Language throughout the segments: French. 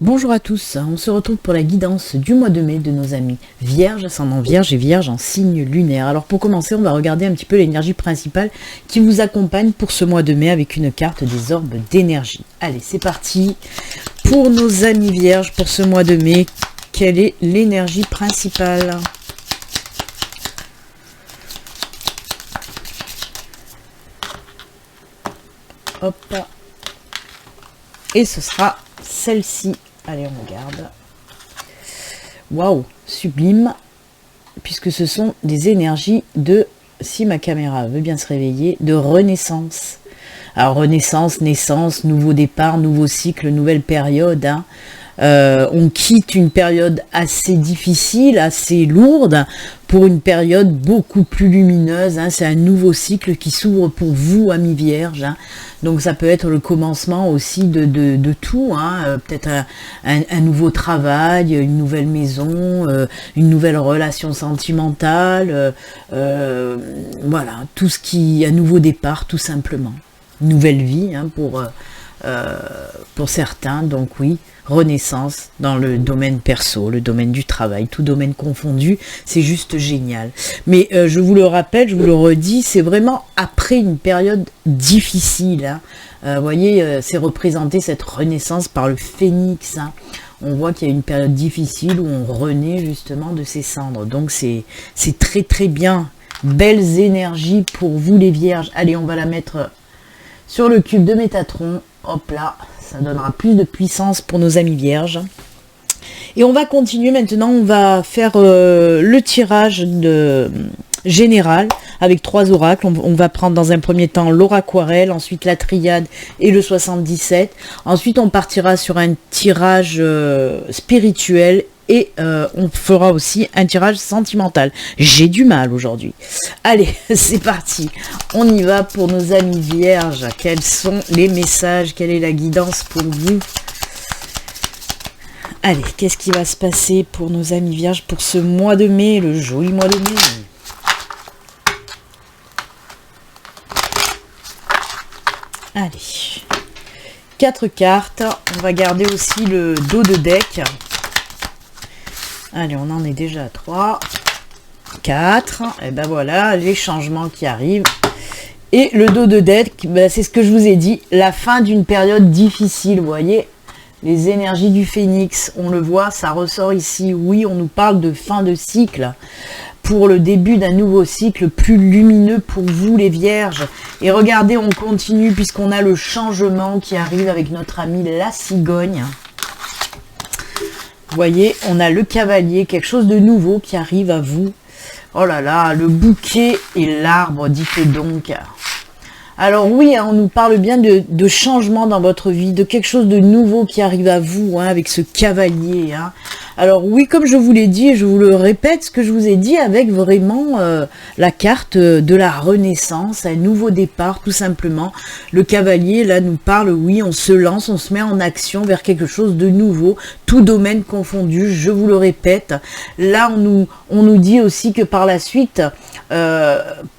Bonjour à tous, on se retrouve pour la guidance du mois de mai de nos amis Vierge, ascendant Vierge et Vierge en signe lunaire. Alors pour commencer, on va regarder un petit peu l'énergie principale qui vous accompagne pour ce mois de mai avec une carte des orbes d'énergie. Allez, c'est parti pour nos amis Vierges pour ce mois de mai. Quelle est l'énergie principale ? Hop. Et ce sera celle-ci. Allez, on regarde. Waouh, sublime. Puisque ce sont des énergies de, si ma caméra veut bien se réveiller, de renaissance. Alors, renaissance, naissance, nouveau départ, nouveau cycle, nouvelle période. Hein. On quitte une période assez difficile, assez lourde, pour une période beaucoup plus lumineuse. Hein. C'est un nouveau cycle qui s'ouvre pour vous, amis Vierges. Hein. Donc ça peut être le commencement aussi de tout. Hein. Peut-être un nouveau travail, une nouvelle maison, une nouvelle relation sentimentale. Voilà, tout ce qui... un nouveau départ, tout simplement. Une nouvelle vie hein, pour certains. Donc oui, renaissance dans le domaine perso, le domaine du travail, tout domaine confondu, c'est juste génial. Mais je vous le rappelle, je vous le redis, c'est vraiment après une période difficile. Hein. Vous voyez, c'est représenté cette renaissance par le phénix. Hein. On voit qu'il y a une période difficile où on renaît justement de ses cendres. Donc c'est très très bien. Belles énergies pour vous les Vierges. Allez, on va la mettre sur le cube de Métatron. Hop là, ça donnera plus de puissance pour nos amis Vierges. Et on va continuer maintenant, on va faire le tirage général avec 3 oracles. On va prendre dans un premier temps l'oraquarelle, ensuite la triade et le 77. Ensuite, on partira sur un tirage spirituel et on fera aussi un tirage sentimental. J'ai du mal aujourd'hui. Allez, c'est parti. On y va pour nos amis Vierges. Quels sont les messages? Quelle est la guidance pour vous? Allez, qu'est-ce qui va se passer pour nos amis Vierges pour ce mois de mai, le joli mois de mai? Allez, 4 cartes. On va garder aussi le dos de deck. Allez, on en est déjà à 3, 4. Et ben voilà, les changements qui arrivent. Et le dos de deck, ben c'est ce que je vous ai dit, la fin d'une période difficile, vous voyez. Les énergies du phénix, on le voit, ça ressort ici. Oui, on nous parle de fin de cycle pour le début d'un nouveau cycle plus lumineux pour vous les Vierges. Et regardez, on continue puisqu'on a le changement qui arrive avec notre amie la cigogne. Vous voyez, on a le cavalier, quelque chose de nouveau qui arrive à vous. Oh là là, le bouquet et l'arbre, dites donc. Alors oui, hein, on nous parle bien de changement dans votre vie, de quelque chose de nouveau qui arrive à vous, hein, avec ce cavalier. Hein. Alors oui, comme je vous l'ai dit, et je vous le répète, ce que je vous ai dit avec vraiment la carte de la renaissance, un nouveau départ tout simplement. Le cavalier, là, nous parle, oui, on se lance, on se met en action vers quelque chose de nouveau, tout domaine confondu, je vous le répète. Là, on nous dit aussi que par la suite...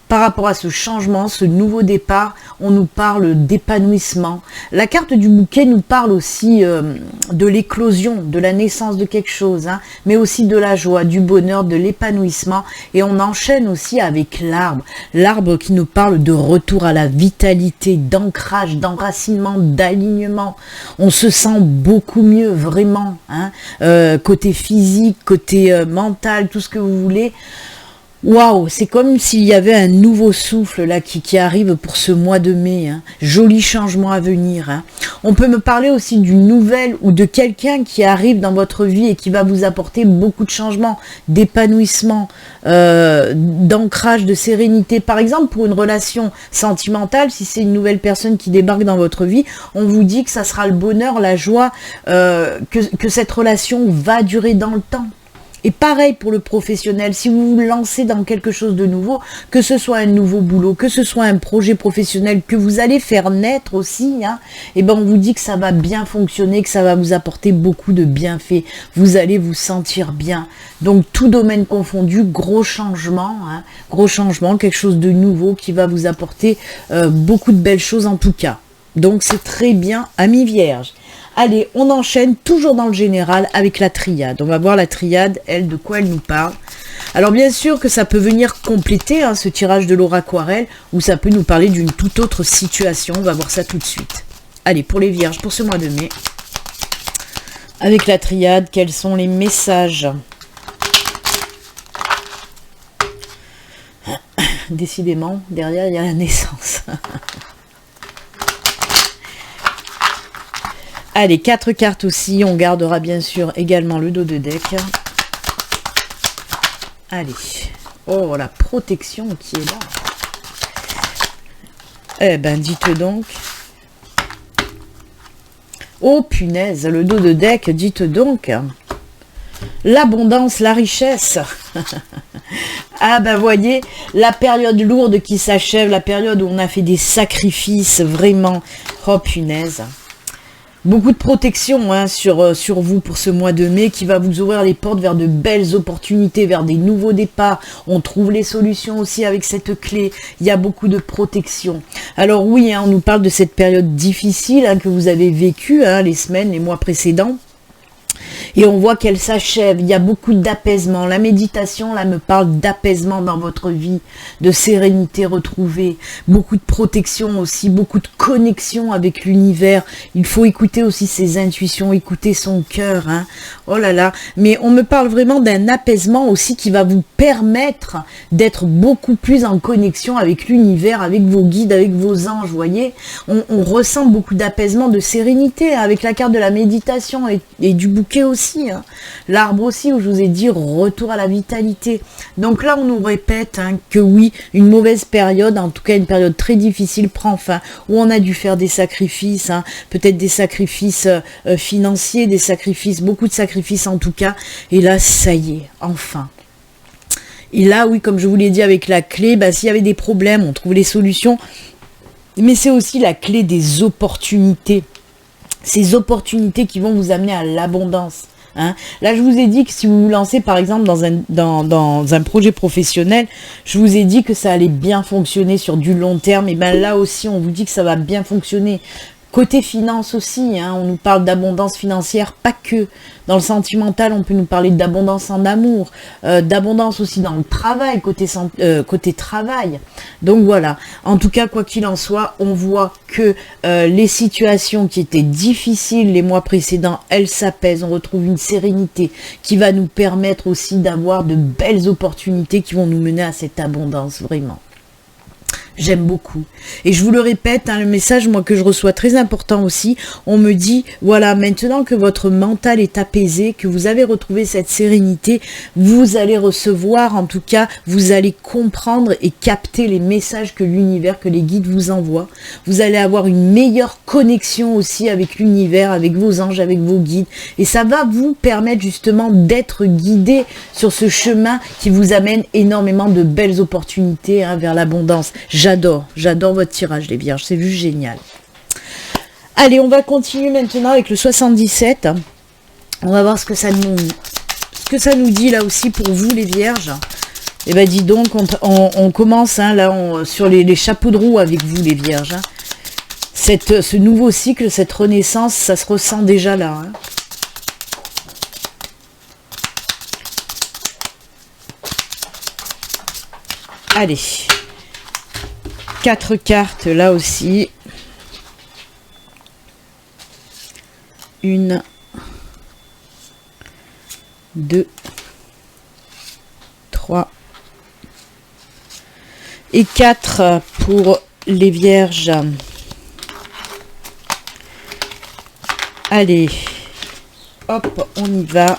par rapport à ce changement, ce nouveau départ, on nous parle d'épanouissement. La carte du bouquet nous parle aussi de l'éclosion, de la naissance de quelque chose, hein, mais aussi de la joie, du bonheur, de l'épanouissement. Et on enchaîne aussi avec l'arbre. L'arbre qui nous parle de retour à la vitalité, d'ancrage, d'enracinement, d'alignement. On se sent beaucoup mieux, vraiment, hein, côté physique, côté mental, tout ce que vous voulez. Waouh, c'est comme s'il y avait un nouveau souffle là qui arrive pour ce mois de mai. Hein. Joli changement à venir. Hein. On peut me parler aussi d'une nouvelle ou de quelqu'un qui arrive dans votre vie et qui va vous apporter beaucoup de changements, d'épanouissement, d'ancrage, de sérénité. Par exemple, pour une relation sentimentale, si c'est une nouvelle personne qui débarque dans votre vie, on vous dit que ça sera le bonheur, la joie, que cette relation va durer dans le temps. Et pareil pour le professionnel, si vous vous lancez dans quelque chose de nouveau, que ce soit un nouveau boulot, que ce soit un projet professionnel que vous allez faire naître aussi, hein, et ben on vous dit que ça va bien fonctionner, que ça va vous apporter beaucoup de bienfaits. Vous allez vous sentir bien. Donc tout domaine confondu, gros changement, quelque chose de nouveau qui va vous apporter beaucoup de belles choses en tout cas. Donc c'est très bien, amis Vierges. Allez, on enchaîne toujours dans le général avec la triade. On va voir la triade, elle, de quoi elle nous parle. Alors bien sûr que ça peut venir compléter hein, ce tirage de l'or aquarelle, ou ça peut nous parler d'une toute autre situation. On va voir ça tout de suite. Allez, pour les vierges, pour ce mois de mai, avec la triade, quels sont les messages? Décidément, derrière, il y a la naissance. Allez, 4 cartes aussi. On gardera bien sûr également le dos de deck. Allez. Oh, la protection qui est là. Eh ben, dites donc. Oh, punaise, le dos de deck, dites donc. L'abondance, la richesse. Ah ben voyez, la période lourde qui s'achève, la période où on a fait des sacrifices, vraiment. Oh punaise. Beaucoup de protection hein, sur vous pour ce mois de mai qui va vous ouvrir les portes vers de belles opportunités, vers des nouveaux départs. On trouve les solutions aussi avec cette clé. Il y a beaucoup de protection. Alors oui, hein, on nous parle de cette période difficile hein, que vous avez vécue hein, les semaines, les mois précédents. Et on voit qu'elle s'achève, il y a beaucoup d'apaisement. La méditation, là, me parle d'apaisement dans votre vie, de sérénité retrouvée, beaucoup de protection aussi, beaucoup de connexion avec l'univers. Il faut écouter aussi ses intuitions, écouter son cœur. Hein. Oh là là, mais on me parle vraiment d'un apaisement aussi qui va vous permettre d'être beaucoup plus en connexion avec l'univers, avec vos guides, avec vos anges, vous voyez. On ressent beaucoup d'apaisement, de sérénité hein, avec la carte de la méditation et du bouquet aussi. Hein. L'arbre aussi, où je vous ai dit retour à la vitalité. Donc là, on nous répète hein, que oui, une mauvaise période, en tout cas une période très difficile, prend fin, où on a dû faire des sacrifices, hein, peut-être des sacrifices financiers, des sacrifices, beaucoup de sacrifices en tout cas. Et là, ça y est, enfin. Et là, oui, comme je vous l'ai dit avec la clé, bah, s'il y avait des problèmes, on trouve les solutions. Mais c'est aussi la clé des opportunités. Ces opportunités qui vont vous amener à l'abondance. Hein. Là, je vous ai dit que si vous vous lancez, par exemple, dans un projet professionnel, je vous ai dit que ça allait bien fonctionner sur du long terme. Et bien là aussi, on vous dit que ça va bien fonctionner. Côté finance aussi, hein, on nous parle d'abondance financière, pas que. Dans le sentimental, on peut nous parler d'abondance en amour, d'abondance aussi dans le travail, côté travail. Donc voilà, en tout cas, quoi qu'il en soit, on voit que les situations qui étaient difficiles les mois précédents, elles s'apaisent, on retrouve une sérénité qui va nous permettre aussi d'avoir de belles opportunités qui vont nous mener à cette abondance, vraiment. J'aime beaucoup. Et je vous le répète, hein, le message moi que je reçois très important aussi, on me dit, voilà, maintenant que votre mental est apaisé, que vous avez retrouvé cette sérénité, vous allez recevoir, en tout cas, vous allez comprendre et capter les messages que l'univers, que les guides vous envoient. Vous allez avoir une meilleure connexion aussi avec l'univers, avec vos anges, avec vos guides. Et ça va vous permettre justement d'être guidé sur ce chemin qui vous amène énormément de belles opportunités hein, vers l'abondance. J'adore votre tirage les vierges, c'est juste génial. Allez, on va continuer maintenant avec le 77. On va voir ce que ça nous dit là aussi pour vous les vierges. Et ben dis donc, on commence hein, là sur les chapeaux de roue avec vous les vierges. Hein. Ce nouveau cycle, cette renaissance, ça se ressent déjà là. Hein. Allez. 4 cartes là aussi. 1, 2, 3 et 4 pour les vierges. Allez, hop, on y va.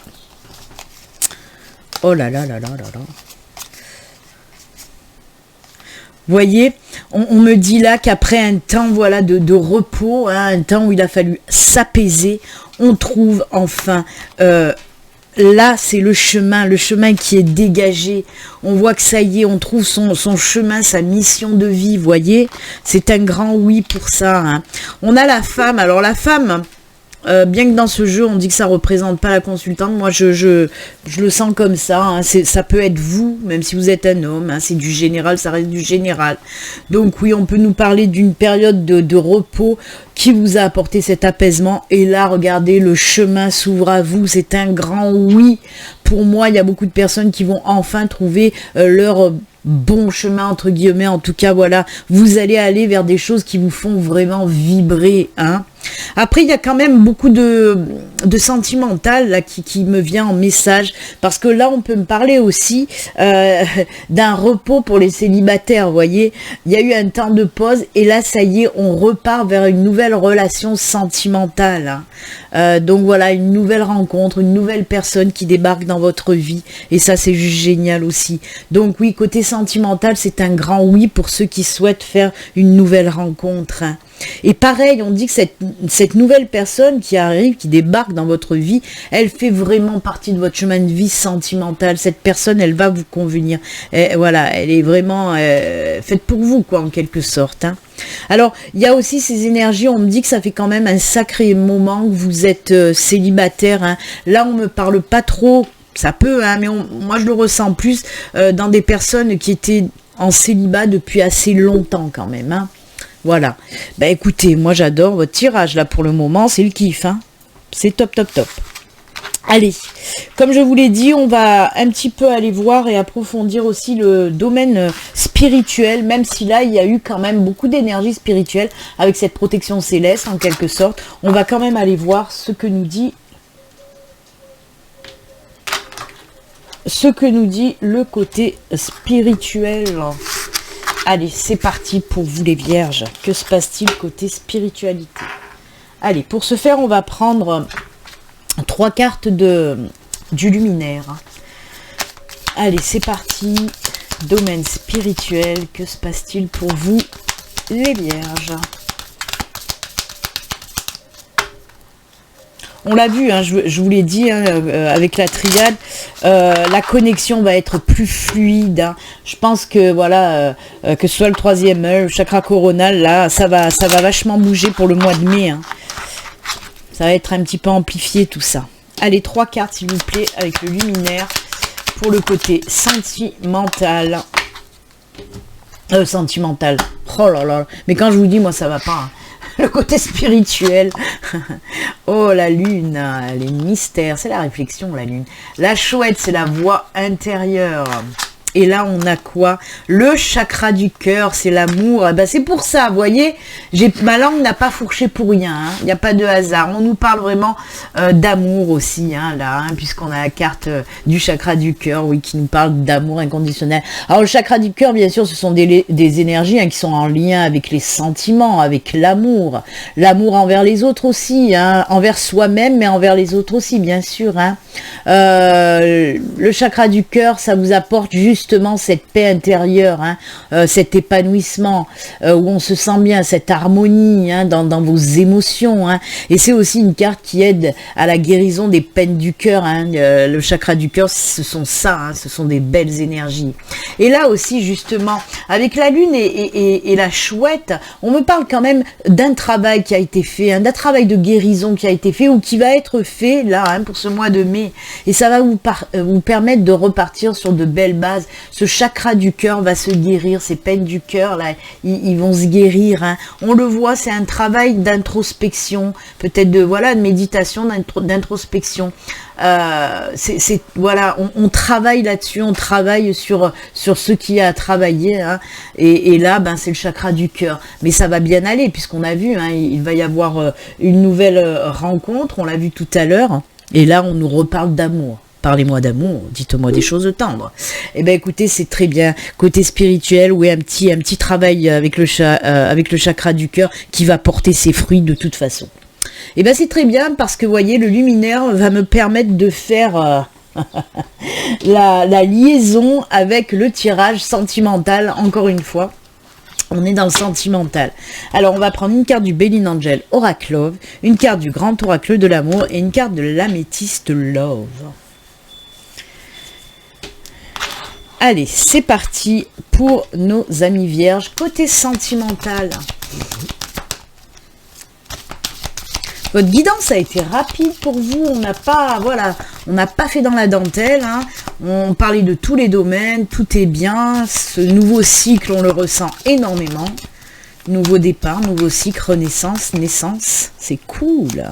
Oh là là là là là là. Vous voyez, on me dit là qu'après un temps voilà, de repos, hein, un temps où il a fallu s'apaiser, on trouve enfin, là c'est le chemin qui est dégagé. On voit que ça y est, on trouve son chemin, sa mission de vie, vous voyez. C'est un grand oui pour ça. Hein. On a la femme, alors la femme, bien que dans ce jeu, on dit que ça représente pas la consultante, moi je le sens comme ça, hein. Ça peut être vous, même si vous êtes un homme, hein. C'est du général, ça reste du général. Donc oui, on peut nous parler d'une période de repos qui vous a apporté cet apaisement. Et là, regardez, le chemin s'ouvre à vous, c'est un grand oui. Pour moi, il y a beaucoup de personnes qui vont enfin trouver leur bon chemin, entre guillemets. En tout cas, voilà, vous allez aller vers des choses qui vous font vraiment vibrer, hein. Après, il y a quand même beaucoup de sentimental là qui me vient en message, parce que là, on peut me parler aussi d'un repos pour les célibataires, vous voyez. Il y a eu un temps de pause, et là, ça y est, on repart vers une nouvelle relation sentimentale, hein. Donc voilà, une nouvelle rencontre, une nouvelle personne qui débarque dans votre vie, et ça, c'est juste génial aussi. Donc oui, côté sentimental, c'est un grand oui pour ceux qui souhaitent faire une nouvelle rencontre, hein. Et pareil, on dit que cette nouvelle personne qui arrive, qui débarque dans votre vie, elle fait vraiment partie de votre chemin de vie sentimental. Cette personne, elle va vous convenir. Et voilà, elle est vraiment faite pour vous, quoi, en quelque sorte, hein. Alors, il y a aussi ces énergies, on me dit que ça fait quand même un sacré moment que vous êtes célibataire, hein. Là, on me parle pas trop, ça peut, hein, mais moi je le ressens plus dans des personnes qui étaient en célibat depuis assez longtemps quand même, hein. Voilà. Bah écoutez, moi j'adore votre tirage là pour le moment, c'est le kiff, hein. C'est top, top, top. Allez, comme je vous l'ai dit, on va un petit peu aller voir et approfondir aussi le domaine spirituel, même si là il y a eu quand même beaucoup d'énergie spirituelle avec cette protection céleste en quelque sorte. On va quand même aller voir ce que nous dit le côté spirituel. Allez, c'est parti pour vous les vierges. Que se passe-t-il côté spiritualité? Allez, pour ce faire, on va prendre 3 cartes du luminaire. Allez, c'est parti. Domaine spirituel, que se passe-t-il pour vous les vierges? On l'a vu, hein, je vous l'ai dit, hein, avec la triade, la connexion va être plus fluide, hein. Je pense que voilà, que ce soit le 3e œil, le chakra coronal, là, ça va vachement bouger pour le mois de mai, hein. Ça va être un petit peu amplifié tout ça. Allez, 3 cartes s'il vous plaît, avec le luminaire, pour le côté sentimental. Sentimental. Oh là là. Mais quand je vous dis, moi ça va pas, hein. Le côté spirituel. Oh, la lune, les mystères, c'est la réflexion, la lune. La chouette, c'est la voix intérieure. Et là, on a quoi? Le chakra du cœur, c'est l'amour. Eh ben, c'est pour ça, vous voyez, ma langue n'a pas fourché pour rien, hein. Il n'y a pas de hasard. On nous parle vraiment d'amour aussi, hein, là, hein, puisqu'on a la carte du chakra du cœur, oui, qui nous parle d'amour inconditionnel. Alors, le chakra du cœur, bien sûr, ce sont des énergies, hein, qui sont en lien avec les sentiments, avec l'amour. L'amour envers les autres aussi, hein, envers soi-même, mais envers les autres aussi, bien sûr, hein. Le chakra du cœur, ça vous apporte justement cette paix intérieure, hein, cet épanouissement, où on se sent bien, cette harmonie, hein, dans vos émotions, hein. Et c'est aussi une carte qui aide à la guérison des peines du cœur, hein. Le chakra du cœur, ce sont ça, hein, ce sont des belles énergies. Et là aussi, justement, avec la lune et la chouette, on me parle quand même d'un travail qui a été fait, hein, d'un travail de guérison qui a été fait ou qui va être fait là, hein, pour ce mois de mai. Et ça va vous permettre de repartir sur de belles bases. Ce chakra du cœur va se guérir, ces peines du cœur, là, ils vont se guérir, hein. On le voit, c'est un travail d'introspection, peut-être de méditation, d'introspection. Voilà, on travaille là-dessus, on travaille sur ce qu'il y a à travailler, hein. Et là, ben, c'est le chakra du cœur. Mais ça va bien aller, puisqu'on a vu, hein, il va y avoir une nouvelle rencontre, on l'a vu tout à l'heure. Et là, on nous reparle d'amour. Parlez-moi d'amour, dites-moi des choses tendres. Eh bien, écoutez, c'est très bien. Côté spirituel, oui, un petit travail avec le chakra du cœur qui va porter ses fruits de toute façon. Eh bien, c'est très bien parce que, vous voyez, le luminaire va me permettre de faire la liaison avec le tirage sentimental, encore une fois. On est dans le sentimental. Alors, on va prendre une carte du Béline Angel Oracle Love, une carte du Grand Oracle de l'amour et une carte de l'améthyste Love. Allez, c'est parti pour nos amis vierges. Côté sentimental, Votre guidance a été rapide pour vous. On n'a pas, voilà, on n'a pas fait dans la dentelle. Hein. On parlait de tous les domaines, tout est bien. Ce nouveau cycle, on le ressent énormément. Nouveau départ, nouveau cycle, renaissance, naissance. C'est cool.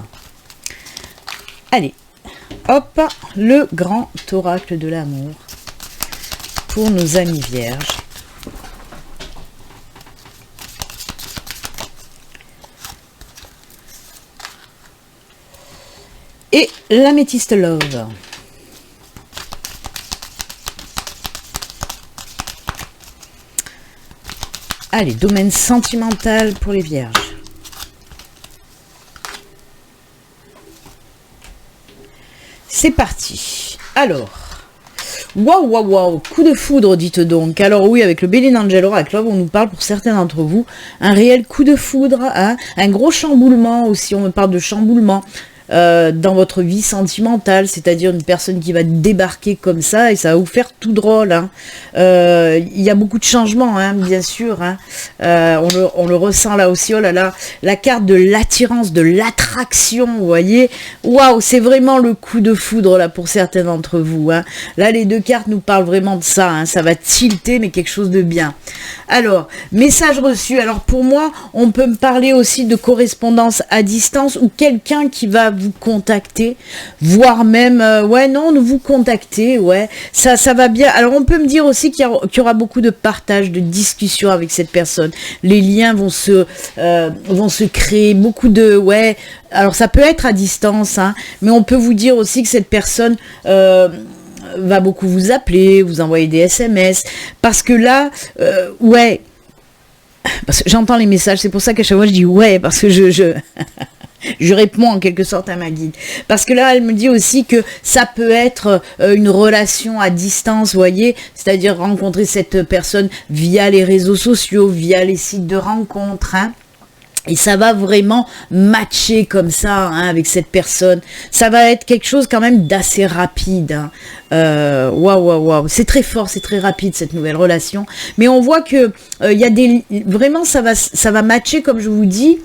Allez, hop, le grand oracle de l'amour pour nos amis vierges. Et l'améthyste love. Allez, domaine sentimental pour les vierges. C'est parti. Alors, waouh, waouh, waouh, coup de foudre, dites donc. Alors oui, avec le Bélier d'Angel Oracle, on nous parle pour certains d'entre vous, un réel coup de foudre, hein, un gros chamboulement aussi, on me parle de chamboulement. Dans votre vie sentimentale, c'est-à-dire une personne qui va débarquer comme ça et ça va vous faire tout drôle. Hein. Il y a beaucoup de changements, hein, bien sûr. Hein. On le ressent là aussi. Oh là là, la carte de l'attirance, de l'attraction, vous voyez. Waouh, c'est vraiment le coup de foudre là pour certains d'entre vous. Hein. Là, les deux cartes nous parlent vraiment de ça. Hein. Ça va tilter, mais quelque chose de bien. Alors, message reçu. Alors pour moi, on peut me parler aussi de correspondance à distance ou quelqu'un qui va vous contacter, voire même, ouais, non, vous contacter, ouais, ça va bien. Alors, on peut me dire aussi qu'il y aura beaucoup de partage, de discussion avec cette personne. Les liens vont se créer, beaucoup de, ouais, alors ça peut être à distance, hein, mais on peut vous dire aussi que cette personne, va beaucoup vous appeler, vous envoyer des SMS, parce que là, ouais, parce que j'entends les messages, c'est pour ça qu'à chaque fois je dis ouais, parce que je réponds en quelque sorte à ma guide. Parce que là, elle me dit aussi que ça peut être une relation à distance, vous voyez, c'est-à-dire rencontrer cette personne via les réseaux sociaux, via les sites de rencontres, hein. Et ça va vraiment matcher comme ça, hein, avec cette personne. Ça va être quelque chose quand même d'assez rapide. Hein. Waouh, waouh, waouh. C'est très fort, c'est très rapide cette nouvelle relation. Mais on voit que il y a des vraiment ça va matcher comme je vous dis.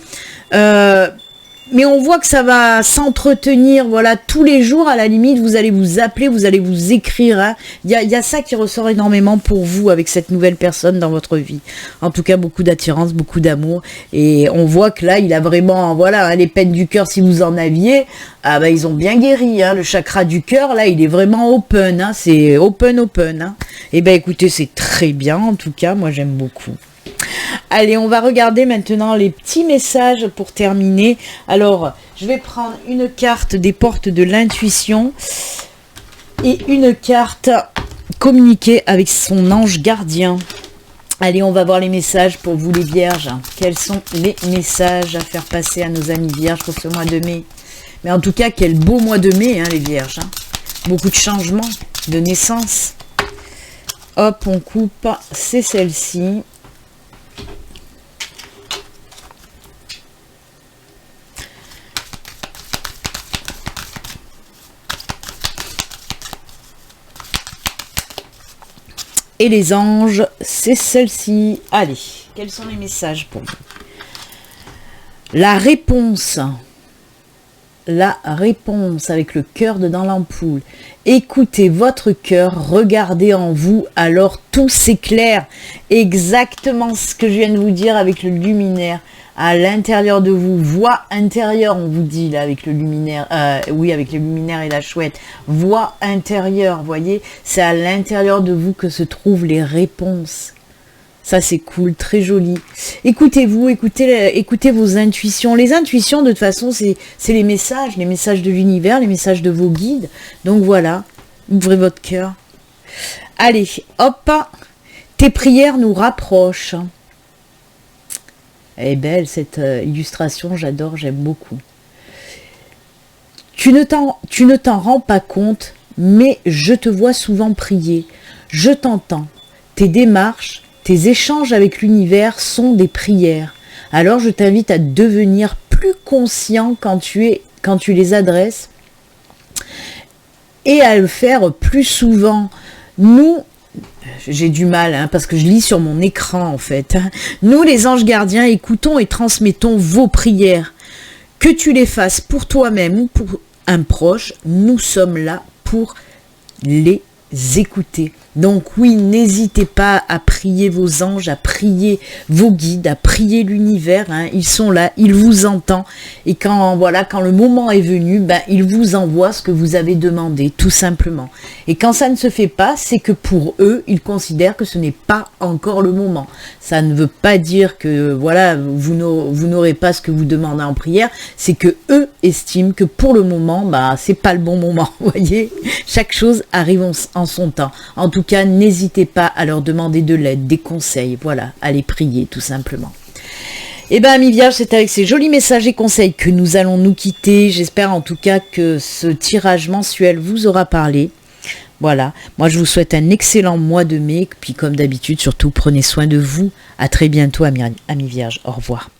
Mais on voit que ça va s'entretenir, voilà, tous les jours, à la limite, vous allez vous appeler, vous allez vous écrire. Hein. Il y a ça qui ressort énormément pour vous avec cette nouvelle personne dans votre vie. En tout cas, beaucoup d'attirance, beaucoup d'amour. Et on voit que là, il a vraiment, voilà, hein, les peines du cœur, si vous en aviez, ah bah, ils ont bien guéri. Hein. Le chakra du cœur, là, il est vraiment open. Hein. C'est open, open. Hein. Et ben écoutez, c'est très bien. En tout cas, moi, j'aime beaucoup. Allez, on va regarder maintenant les petits messages pour terminer. Alors, je vais prendre une carte des portes de l'intuition et une carte communiquer avec son ange gardien. Allez, on va voir les messages pour vous les vierges. Quels sont les messages à faire passer à nos amis vierges pour ce mois de mai? Mais en tout cas, quel beau mois de mai, hein, les vierges. Hein. Beaucoup de changements, de naissance. Hop, on coupe, c'est celle-ci. Et les anges, c'est celle-ci. Allez, quels sont les messages pour vous? La réponse avec le cœur dans l'ampoule. Écoutez votre cœur, regardez en vous, alors tout s'éclaire. Exactement ce que je viens de vous dire avec le luminaire. À l'intérieur de vous, voix intérieure, on vous dit là avec le luminaire, oui, avec le luminaire et la chouette, voix intérieure, voyez, c'est à l'intérieur de vous que se trouvent les réponses. Ça c'est cool, très joli. Écoutez-vous, écoutez vos intuitions. Les intuitions, de toute façon, c'est les messages de l'univers, les messages de vos guides. Donc voilà, ouvrez votre cœur. Allez, hop, tes prières nous rapprochent. Elle est belle cette illustration, j'adore, j'aime beaucoup. Tu ne t'en rends pas compte, mais je te vois souvent prier. Je t'entends. Tes démarches, tes échanges avec l'univers sont des prières. Alors je t'invite à devenir plus conscient quand tu les adresses et à le faire plus souvent. Nous, j'ai du mal, hein, parce que je lis sur mon écran en fait. Nous, les anges gardiens, écoutons et transmettons vos prières. Que tu les fasses pour toi-même ou pour un proche, nous sommes là pour les écouter. Donc oui, n'hésitez pas à prier vos anges, à prier vos guides, à prier l'univers, hein. Ils sont là, ils vous entendent, et quand voilà, quand le moment est venu, ben ils vous envoient ce que vous avez demandé, tout simplement. Et quand ça ne se fait pas, c'est que pour eux, ils considèrent que ce n'est pas encore le moment. Ça ne veut pas dire que voilà, vous n'aurez pas ce que vous demandez en prière, c'est que eux estiment que pour le moment, bah c'est pas le bon moment, vous voyez. Chaque chose arrive en son temps. En tout cas, n'hésitez pas à leur demander de l'aide, des conseils, voilà, à les prier tout simplement. Et bien, amis vierges, c'est avec ces jolis messages et conseils que nous allons nous quitter. J'espère en tout cas que ce tirage mensuel vous aura parlé. Voilà, moi je vous souhaite un excellent mois de mai, puis comme d'habitude, surtout prenez soin de vous. À très bientôt, amis vierges, au revoir.